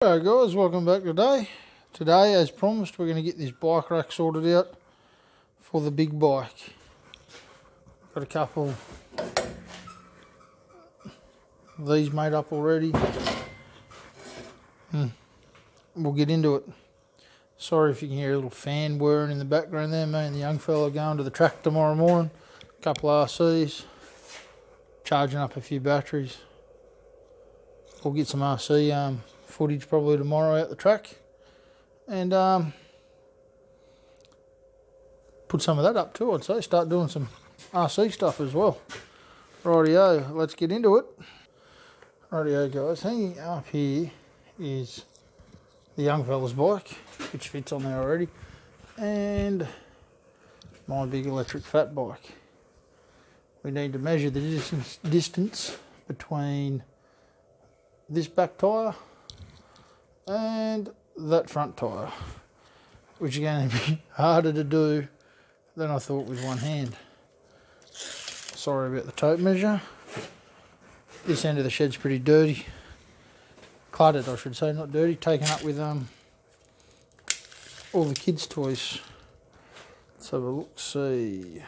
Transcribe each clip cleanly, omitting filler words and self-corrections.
Hello guys, welcome back today. Today, as promised, we're going to get this bike rack sorted out for the big bike. Got a couple of these made up already. We'll get into it. Sorry if you can hear a little fan whirring in the background there. Me and the young fella are going to the track tomorrow morning. A couple of RCs, charging up a few batteries. We'll get some RC footage probably tomorrow out the track, and put some of that up too, I'd say. Start doing some RC stuff as well. Rightio, let's get into it. Rightio guys, hanging up here is the young fella's bike, which fits on there already, and my big electric fat bike. We need to measure the distance between this back tyre and that front tyre, which is going to be harder to do than I thought with one hand. Sorry about the tape measure. This end of the shed's pretty dirty. Cluttered, I should say, not dirty. Taken up with all the kids' toys. Let's have a look, see.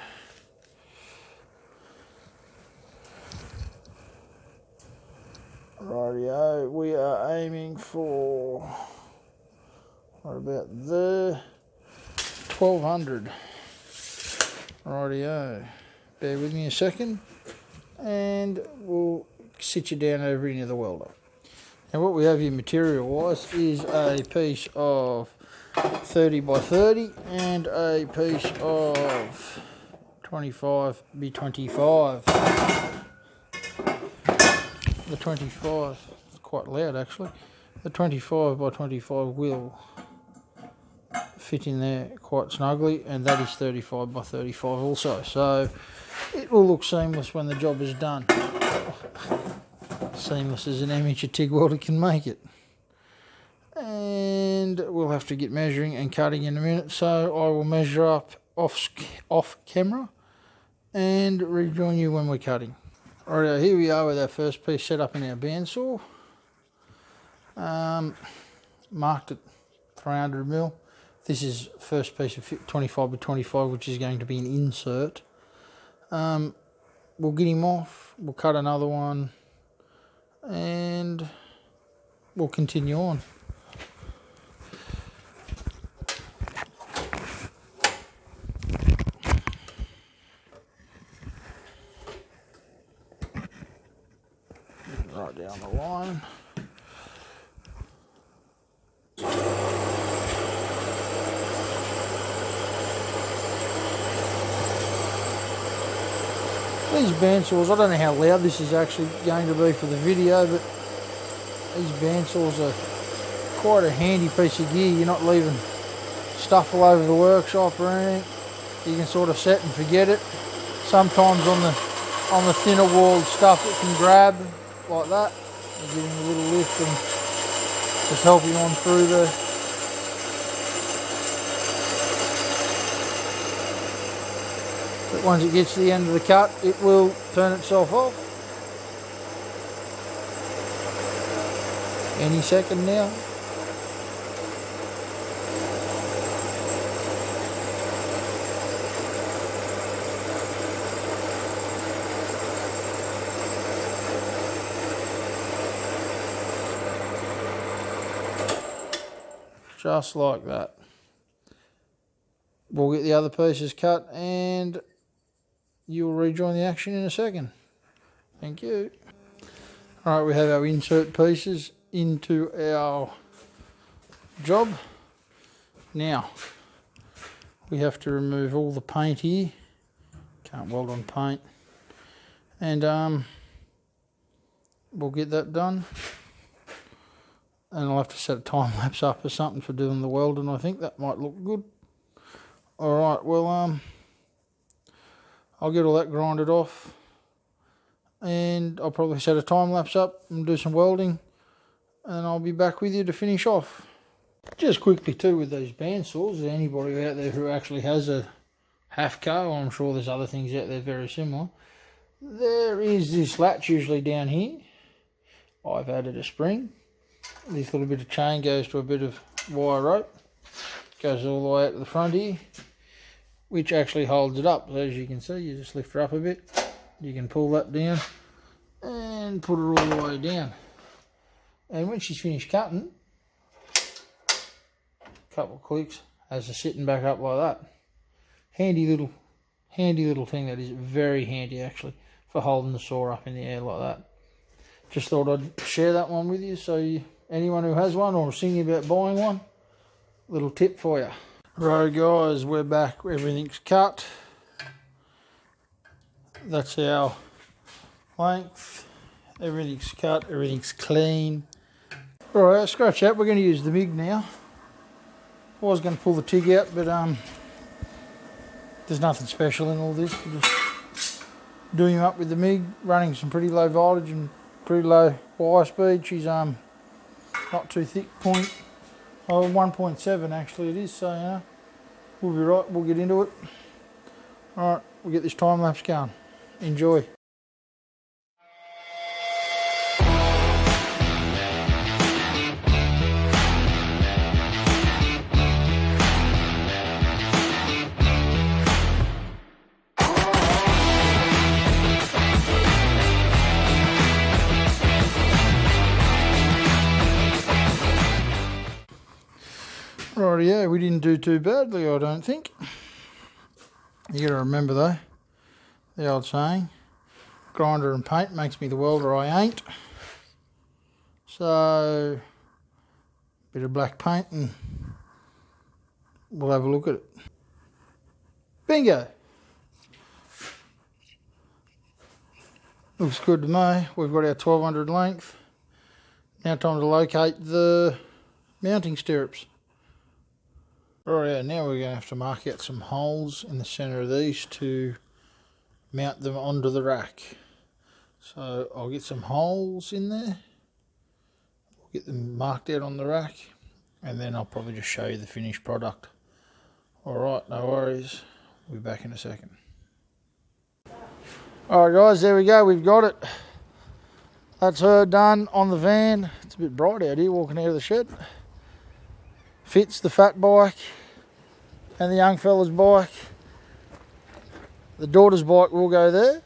Rightio, we are aiming for, what about there, 1200. Rightio, bear with me a second and we'll sit you down over into the welder. Now what we have here material wise is a piece of 30 by 30 and a piece of 25 by 25. The 25, it's quite loud actually, the 25 by 25 will fit in there quite snugly, and that is 35 by 35 also, so it will look seamless when the job is done. Seamless as an amateur TIG welder can make it. And we'll have to get measuring and cutting in a minute, so I will measure up off camera and rejoin you when we're cutting. Alright, here we are with our first piece set up in our bandsaw. Marked at 300mm. This is first piece of 25 by 25, which is going to be an insert. We'll get him off, we'll cut another one, and we'll continue on. Right down the line. These bandsaws, I don't know how loud this is actually going to be for the video, but these bandsaws are quite a handy piece of gear. You're not leaving stuff all over the workshop or anything. You can sort of set and forget it. Sometimes on the thinner walled stuff it can grab like that. You're giving a little lift and just helping on through the but once it gets to the end of the cut, it will turn itself off. Any second now. Just like that. We'll get the other pieces cut and you'll rejoin the action in a second. Thank you. Alright, we have our insert pieces into our job. Now, we have to remove all the paint here. Can't weld on paint. And we'll get that done. And I'll have to set a time lapse up or something for doing the welding. I think that might look good. Alright, well, I'll get all that grinded off. And I'll probably set a time lapse up and do some welding. And I'll be back with you to finish off. Just quickly too with those bandsaws, anybody out there who actually has a Hafco, I'm sure there's other things out there very similar. There is this latch usually down here. I've added a spring. This little bit of chain goes to a bit of wire rope. Goes all the way out to the front here, which actually holds it up. So as you can see, you just lift her up a bit. You can pull that down and put her all the way down. And when she's finished cutting, a couple of clicks, has her sitting back up like that. Handy little thing that is. Very handy actually for holding the saw up in the air like that. Just thought I'd share that one with you, so anyone who has one or is thinking about buying one, little tip for you. Right guys, we're back. Everything's cut. That's our length. Everything's cut. Everything's clean. Alright, scratch that. We're going to use the MIG now. I was going to pull the TIG out, but there's nothing special in all this. We're just doing them up with the MIG, running some pretty low voltage and pretty low wire speed. She's not too thick, 1.7 actually it is, so you know, we'll be right, we'll get into it. Alright, we'll get this time lapse going. Enjoy. Rightio, we didn't do too badly, I don't think. You got to remember though, the old saying, grinder and paint makes me the welder I ain't. So, bit of black paint and we'll have a look at it. Bingo! Looks good to me. We've got our 1200 length. Now time to locate the mounting stirrups. Right, now we're going to have to mark out some holes in the centre of these to mount them onto the rack. So I'll get some holes in there, we'll get them marked out on the rack, and then I'll probably just show you the finished product. Alright, no worries, we'll be back in a second. Alright guys, there we go, we've got it. That's her done on the van. It's a bit bright out here walking out of the shed. Fits the fat bike and the young fella's bike. The daughter's bike will go there,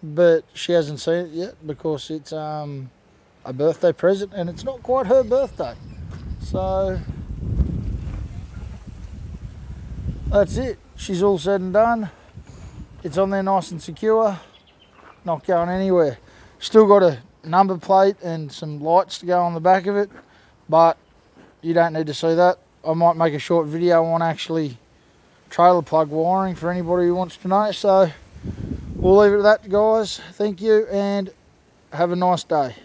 but she hasn't seen it yet because it's a birthday present and it's not quite her birthday. So that's it. She's all said and done. It's on there nice and secure, not going anywhere. Still got a number plate and some lights to go on the back of it, but you don't need to see that. I might make a short video on actually trailer plug wiring for anybody who wants to know. So we'll leave it at that, guys. Thank you and have a nice day.